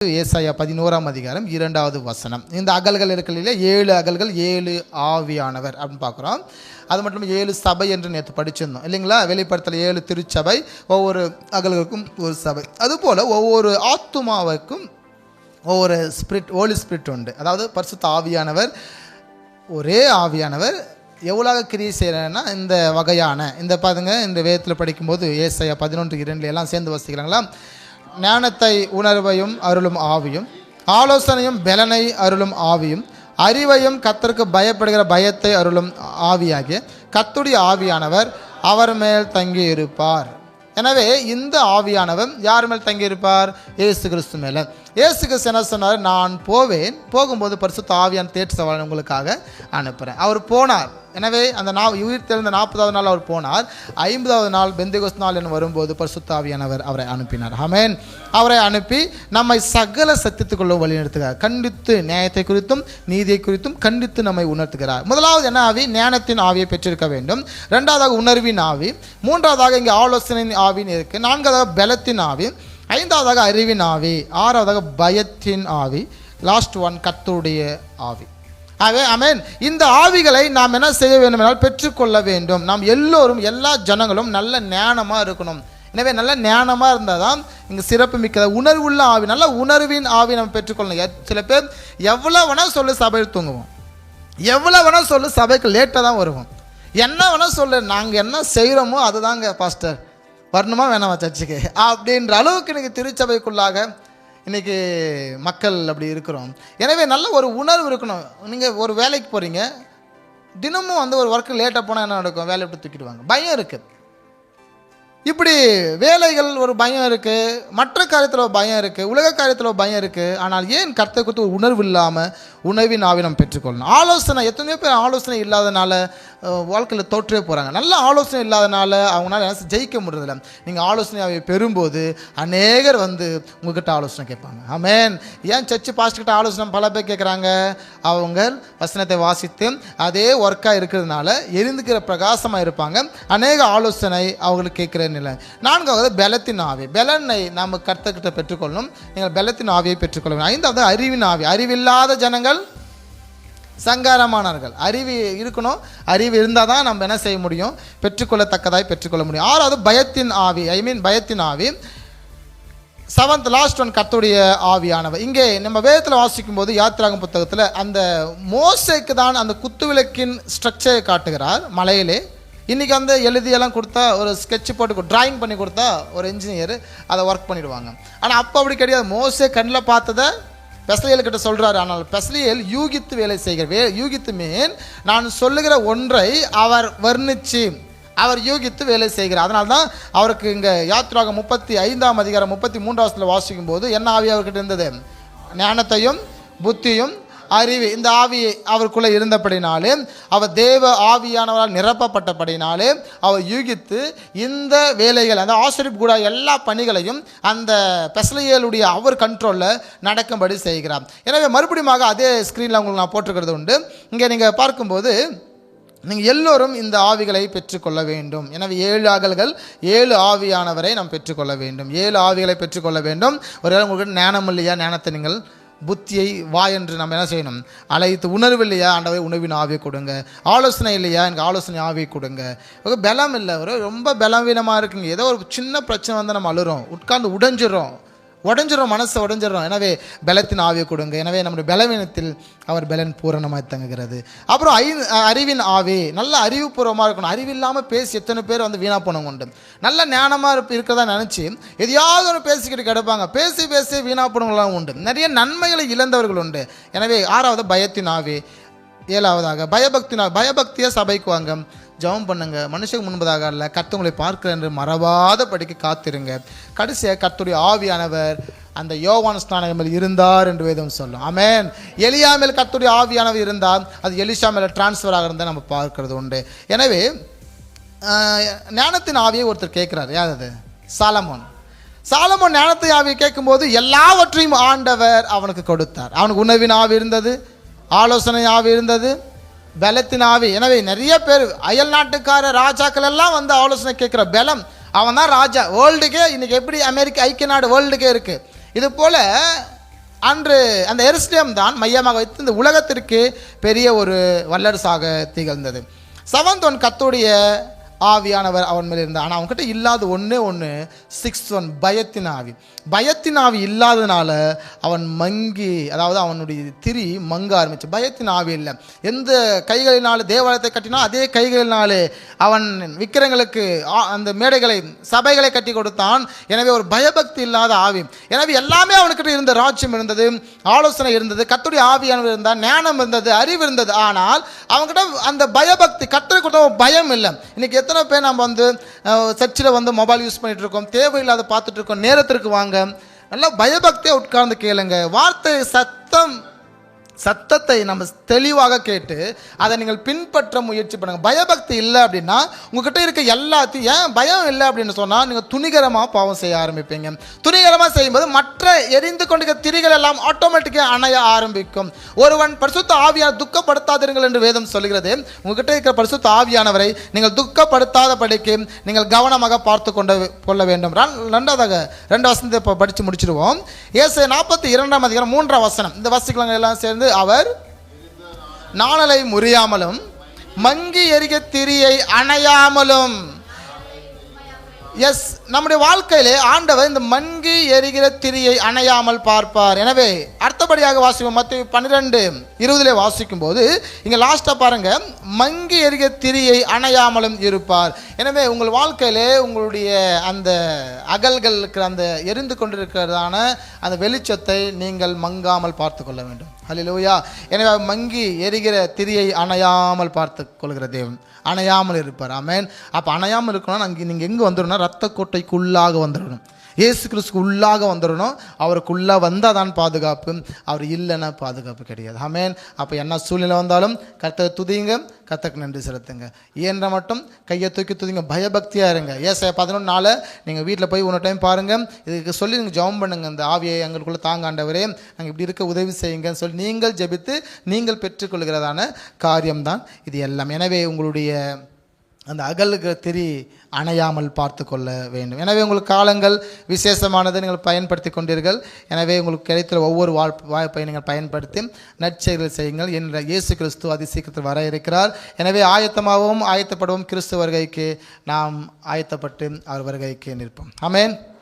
ஏசாயா 11ஆம் அதிகாரம் 2வது வசனம். இந்த அகல்கள் இருக்கிற 7 அகல்கள் 7 ஆவியானவர் அப்படின்னு பார்க்குறோம். அது மட்டும் 7 சபை என்று நேற்று படிச்சிருந்தோம் இல்லைங்களா? வெளிப்படுத்தல் 7 திருச்சபை, ஒவ்வொரு அகல்களுக்கும் ஒரு சபை. அதுபோல் ஒவ்வொரு ஆத்துமாவுக்கும் ஒவ்வொரு ஸ்பிரிட், ஹோலி ஸ்பிரிட் உண்டு. அதாவது பரிசுத்த ஆவியானவர், ஒரே ஆவியானவர் எவ்வளோ கிரியை செய்கிறேன்னா இந்த வகையான இந்த பாருங்க, இந்த வேதத்தில் படிக்கும்போது ஏசாயா 11:2 எல்லாம் சேர்ந்து வசிக்கிறாங்களா? ஞானத்தை உணர்வையும் அருளும் ஆவியும், ஆலோசனையும் பலனை அருளும் ஆவியும், அறிவையும் கர்த்தருக்கு பயப்படுகிற பயத்தை அருளும் ஆவியாகிய கர்த்தருடைய ஆவியானவர் அவர் மேல் தங்கி இருப்பார். எனவே இந்த ஆவியானவர் யார் மேல் தங்கியிருப்பார்? இயேசு கிறிஸ்து மேலே. இயேசு கிறிஸ்து என்ன சொன்னார்? நான் போவேன், போகும்போது பரிசுத்த ஆவியான தேற்று சவால் உங்களுக்காக அனுப்புகிறேன். அவர் போனார். எனவே அந்த உயிர் தெழுந்த 40வது நாள் அவர் போனார். 50வது நாள் பெந்தெகோஸ்து நாள் என்று வரும்போது பரிசுத்த ஆவியானவர் அவரை அனுப்பினார். ஆமென். அவரை அனுப்பி நம்மை சகல சத்தியத்துக்குள்ள வழிநடத்துகிறார். கண்டித்து நியாயத்தை குறித்தும் நீதியை குறித்தும் கண்டித்து நம்மை உணர்த்துகிறார். முதலாவது என்ன ஆவி? ஞானத்தின் ஆவியை பெற்றிருக்க வேண்டும். 2வதாக உணர்வின் ஆவி, 3வதாக இங்கே ஆலோசனையின் ஆவின்னு இருக்குது, 4வதாக பலத்தின் ஆவி, 5வதாக அறிவின் ஆவி, 6வதாக பயத்தின் ஆவி, லாஸ்ட் ஒன் கர்த்தருடைய ஆவி. ஆமென். இந்த ஆவிகளை நாம் என்ன செய்ய வேண்டும் என்றால் பெற்றுக்கொள்ள வேண்டும். நாம் எல்லோரும், எல்லா ஜனங்களும் நல்ல ஞானமாக இருக்கணும். எனவே நல்ல ஞானமாக இருந்தால் தான் இங்கே சிறப்பு மிக்கத உணர்வுள்ள ஆவி, நல்ல உணர்வின் ஆவி நம்ம பெற்றுக்கொள்ளணும். சில பேர் எவ்வளோ வேணால் சொல்லு சபையில் தூங்குவோம், எவ்வளோ வேணால் சொல்லு சபைக்கு லேட்டாக தான் வருவோம், என்ன வேணால் சொல்லு நாங்கள் என்ன செய்கிறோமோ அதுதாங்க பாஸ்டர், வரணுமா வேணாமா சர்ச்சுக்கு அப்படின்ற அளவுக்கு இன்றைக்கி திருச்சபைக்குள்ளாக இன்றைக்கி மக்கள் அப்படி இருக்கிறோம். எனவே நல்ல ஒரு உணர்வு இருக்கணும். நீங்கள் ஒரு வேலைக்கு போகிறீங்க, தினமும் ஒரு ஒர்க்கு லேட்டாக போனால் என்ன நடக்கும்? வேலையை விட்டு தூக்கிடுவாங்க. பயம் இருக்குது. இப்படி வேலைகள் ஒரு பயம் இருக்குது, மற்ற காரியத்தில் ஒரு பயம் இருக்குது, உலக காரியத்தில் ஒரு பயம் இருக்குது. ஆனால் ஏன் கர்த்தரை குறித்து ஒரு உணர்வு இல்லாமல் உணர்வின் ஆவி நம்ம பெற்றுக்கொள்ளணும்? ஆலோசனை, எத்தனையோ பேர் ஆலோசனை இல்லாதனால வாழ்க்கையில் தோற்றே போகிறாங்க. நல்ல ஆலோசனை இல்லாதனால அவங்களால ஜெயிக்க முடியறதில்ல. நீங்கள் ஆலோசனை பெறும்போது அநேகர் உங்ககிட்ட ஆலோசனை கேட்பாங்க. ஆமென். ஏன் சர்ச்சு பாஸ்டர்கிட்ட ஆலோசனை பல பேர் கேட்குறாங்க? அவங்க வசனத்தை வாசித்து அதே ஒர்க்காக இருக்கிறதுனால எரிந்துக்கிற பிரகாசமாக இருப்பாங்க. அநேக ஆலோசனை அவங்களுக்கு கேட்குற நிலை. 4வது பலத்தின் ஆவி. பலனை நாம் கர்த்தர்கிட்ட பெற்றுக்கொள்ளணும். நீங்கள் பலத்தின் ஆவியை பெற்றுக்கொள்ள வேண்டும். 5வது அறிவின் ஆவி. அறிவில்லாத ஜனங்கள் சங்காரமானார்கள். அறிவு இருக்கணும். அறிவு இருந்தால் தான் நம்ம என்ன செய்ய முடியும்? பெற்றுக்கொள்ளத்தக்கதாய் பெற்றுக்கொள்ள முடியும். 6வது பயத்தின் ஆவி. பயத்தின் ஆவி. 7th லாஸ்ட் ஒன் கர்த்தருடைய ஆவியானவர். இங்கே நம்ம வேதத்தில் வாசிக்கும் போது யாத்திராகம் புத்தகத்தில் அந்த மோசேக்கு தான் அந்த குத்துவிளக்கின் ஸ்ட்ரக்சரை காட்டுகிறார் மலையிலே. இன்றைக்கி எழுதியெல்லாம் கொடுத்தா, ஒரு ஸ்கெட்ச் போட்டு டிராயிங் பண்ணி கொடுத்தா ஒரு இன்ஜினியர் அதை ஒர்க் பண்ணிவிடுவாங்க. ஆனால் அப்போ அப்படி கிடையாது. மோசே கண்ணில் பார்த்ததை பெஸ்லியல் கிட்ட சொல்கிறாரு. ஆனால் பெஸ்லியல் யூகித்து வேலை செய்கிறார். யூகித்து மீன் நான் சொல்லுகிற ஒன்றை அவர் வர்ணித்து, அவர் யூகித்து வேலை செய்கிறார். அதனால தான் அவருக்கு இங்கே யாத்திராகம் 35ஆம் அதிகாரம் 33வது வாசிக்கும் போது என்ன ஆவி அவர்கிட்ட இருந்தது? ஞானத்தையும் புத்தியும் அறிவு. இந்த ஆவி அவருக்குள்ளே இருந்தபடினாலே, அவர் தேவ ஆவியானவரால் நிரப்பப்பட்டபடினாலே அவர் யூகித்து இந்த வேலைகள், அந்த ஆசிரியப்பு கூட எல்லா பணிகளையும் அந்த பெஸ்லியலுடைய அவர் கண்ட்ரோலில் நடக்கும்படி செய்கிறார். எனவே மறுபடியும் அதே ஸ்க்ரீனில் உங்களுக்கு நான் போட்டிருக்கிறது உண்டு. இங்கே நீங்கள் பார்க்கும்போது நீங்கள் எல்லோரும் இந்த ஆவிகளை பெற்றுக்கொள்ள வேண்டும். எனவே 7 அகல்கள் 7 ஆவியானவரை நாம் பெற்றுக்கொள்ள வேண்டும். 7 ஆவிகளை பெற்றுக்கொள்ள வேண்டும். ஒரு உங்களுக்கு ஞானம் இல்லையா? ஞானத்தை நீங்கள் புத்தியை வா என்று நம்ம என்ன செய்யணும்? அழைத்து. உணர்வு இல்லையா? ஆண்டவரே உணர்வின் ஆவியை கொடுங்க. ஆலோசனை இல்லையா? எனக்கு ஆலோசனை ஆவியை கொடுங்க. பலம் இல்லை, ரொம்ப பலவீனமாக இருக்குங்க. ஏதோ ஒரு சின்ன பிரச்சனை நம்ம அழுறோம், உட்கார்ந்து உடைஞ்சிடறோம், மனசை உடைஞ்சிடறோம். எனவே பலத்தின் ஆவியை கொடுங்க. எனவே நம்முடைய பலவீனத்தில் அவர் பலன் பூரணமாக தங்குகிறது. அப்புறம் அறிவின் ஆவி. நல்ல அறிவுபூர்வமாக இருக்கணும். அறிவில்லாமல் பேசி எத்தனை பேர் வீணாக போனவங்க உண்டு. நல்ல ஞானமாக இருக்கிறதா நினச்சி எதையாவது ஒன்று பேசிக்கிட்டு கிடப்பாங்க. பேசி பேசி வீணாக போனவங்களாம் உண்டு. நிறைய நன்மைகளை இழந்தவர்கள் உண்டு. எனவே 6வது பயத்தின் ஆவி. 7வதாக பயபக்தின் ஆவி. பயபக்தியாக சபைக்கு வாங்க, ஜெபம் பண்ணுங்க, மனுஷங்க முன்பதாக அல்ல கர்த்தரை பார்க்கிற என்று மறவாத படிக்க காத்திருங்க. கடைசியாக கர்த்தருடைய ஆவியானவர் அந்த யோவான் ஸ்நானகத்தில் இருந்தார் என்று வேதம் சொல்லும். ஆமென். எலியா மேல் கர்த்தருடைய ஆவியானவர் இருந்தால் அது எலிஷா மேலே டிரான்ஸ்ஃபர் ஆகிறத நம்ம பார்க்கறது உண்டு. எனவே ஞானத்தின் ஆவியை ஒருத்தர் கேட்குறாரு. யார் அது? சாலமோன் ஞானத்தின் ஆவியை கேட்கும்போது எல்லாவற்றையும் ஆண்டவர் அவனுக்கு கொடுத்தார். அவனுக்கு உணவின் ஆவி இருந்தது, ஆலோசனை ஆவி இருந்தது, பலத்தின் ஆவி. எனவே நிறைய பேர் அயல் நாட்டுக்கார ராஜாக்கள் எல்லாம் ஆலோசனை கேட்குற பலம். அவன் தான் ராஜா. வேர்ல்டுக்கே இன்றைக்கி எப்படி அமெரிக்கா ஐக்கிய நாடு வேர்ல்டுக்கே இருக்குது. இது போல் அன்று அந்த எருசலேம் தான் மையமாக வைத்து இந்த உலகத்திற்கு பெரிய ஒரு வல்லரசாக திகழ்ந்தது. 7th ஒன் கர்த்தருடைய ஆவியானவர் அவன் மேல் இருந்தார். ஆனால் அவன்கிட்ட இல்லாத ஒன்று 6th ஒன் பயத்தின் ஆவி. பயத்தின் ஆவி இல்லாதனால அவன் மங்கி, அதாவது அவனுடைய திரி மங்க ஆரம்பிச்சு. பயத்தின் ஆவி இல்லை. எந்த கைகளினாலே தேவாலயத்தை கட்டினா அதே கைகளினாலே அவன் விக்கிரங்களுக்கு அந்த மேடைகளை சபைகளை கட்டி கொடுத்தான். எனவே ஒரு பயபக்தி இல்லாத ஆவி. எனவே எல்லாமே அவனுக்கிட்ட இருந்த, ராஜ்யம் இருந்தது, ஆலோசனை இருந்தது, கர்த்தருடைய ஆவியானவர் இருந்தார், ஞானம் இருந்தது, அறிவு இருந்தது. ஆனால் அவங்ககிட்ட அந்த பயபக்தி, கர்த்தரை கொடுத்த பயம் இல்லை. இன்னைக்கு எத்தனை பேர் நம்ம சர்ச்சில் மொபைல் யூஸ் பண்ணிட்டு இருக்கோம், தேவையில்லாத பார்த்துட்டு இருக்கோம். நேரத்திற்கு வாங்க, நல்லா பயபக்தியை உட்கார்ந்து கேளுங்க. வார்த்தை சத்தத்தை நம்ம தெளிவாக கேட்டு அதை நீங்கள் பின்பற்ற முயற்சி பண்ணுங்கள். பயபக்தி இல்லை அப்படின்னா உங்ககிட்ட இருக்க எல்லாத்தையும், ஏன் பயம் இல்லை அப்படின்னு சொன்னால் நீங்கள் துணிகரமாக பாவம் செய்ய ஆரம்பிப்பீங்க. துணிகரமாக செய்யும்போது மற்ற எரிந்து கொண்டிருக்க திரிகள் எல்லாம் ஆட்டோமேட்டிக்காக அணைய ஆரம்பிக்கும். ஒருவன் பரிசுத்த ஆவியான துக்கப்படுத்தாதீர்கள் என்று வேதம் சொல்கிறது. உங்ககிட்ட இருக்கிற பரிசுத்த ஆவியானவரை நீங்கள் துக்கப்படுத்தாத படிக்கு நீங்கள் கவனமாக பார்த்து கொள்ள வேண்டும். ரெண்டு வசனத்தை இப்போ படித்து முடிச்சிடுவோம். ஏசாயா 42 3 வசனம். இந்த வசனங்கள் எல்லாம் சேர்ந்து, அவர் நாணலை முறியாமலும் மங்கி எரிக திரியை அணையாமலும். எஸ், நம்முடைய வாழ்க்கையிலே ஆண்டவர் இந்த மங்கி எரிகிற திரியை அணையாமல் பார்ப்பார். எனவே அடுத்தபடியாக வாசிப்போம். மத்தேயு 12:20 வாசிக்கும் போது இங்கே லாஸ்ட்டாக பாருங்க, மங்கி எரிகிற திரியை அணையாமலும் இருப்பார். எனவே உங்கள் வாழ்க்கையிலே உங்களுடைய அந்த அகல்களுக்கு அந்த எரிந்து கொண்டிருக்கிறதான அந்த வெளிச்சத்தை நீங்கள் மங்காமல் பார்த்து கொள்ள வேண்டும். ஹல்லேலூயா. எனவே மங்கி எரிகிற திரியை அணையாமல் பார்த்து கொள்கிற தேவன் அணையாமல் இருப்பார். ஆமென். அப்போ அணையாமல் இருக்கணும்னா நீங்கள் எங்கே வந்துடணும்? ரத்த கோட்டைக்குள்ளாக வந்துடணும். இயேசு கிறிஸ்துக்கு உள்ளாக வந்துடணும். அவருக்குள்ளே வந்தால் தான் பாதுகாப்பு, அவர் இல்லைன்னா பாதுகாப்பு கிடையாது. ஆமென். அப்போ என்ன சூழ்நிலை வந்தாலும் கர்த்தரை துதிங்க, கர்த்தருக்கு நன்றி செலுத்துங்க. இயன்ற மட்டும் கையை தூக்கி துதிங்க, பயபக்தியாக இருங்க. ஏசாயா 11:4 நீங்கள் வீட்டில் போய் ஒரு டைம் பாருங்கள். இதுக்கு சொல்லி நீங்கள் ஜெபம் பண்ணுங்கள். இந்த ஆவியை எங்களுக்குள்ளே தாங்க ஆண்டவரே, நாங்கள் இப்படி இருக்க உதவி செய்யுங்கன்னு சொல்லி நீங்கள் ஜெபித்து நீங்கள் பெற்றுக்கொள்கிறதான காரியம்தான் இது எல்லாம். எனவே உங்களுடைய அந்த அகலுக்கு திரி அணையாமல் பார்த்து கொள்ள வேண்டும். எனவே உங்களுக்கு காலங்கள் விசேஷமானதை நீங்கள் பயன்படுத்தி கொண்டீர்கள். எனவே உங்களுக்கு கிடைத்த ஒவ்வொரு வாய்ப்பை நீங்கள் பயன்படுத்தி நற்செயல்கள் செய்யுங்கள். என்ற இயேசு கிறிஸ்து அதி சீக்கிரத்தில் வர இருக்கிறார். எனவே ஆயத்தமாகவும் ஆயத்தப்படுவோம். கிறிஸ்து வருகைக்கு நாம் ஆயத்தப்பட்டு அவர் வருகைக்கு நிற்போம். ஆமென்.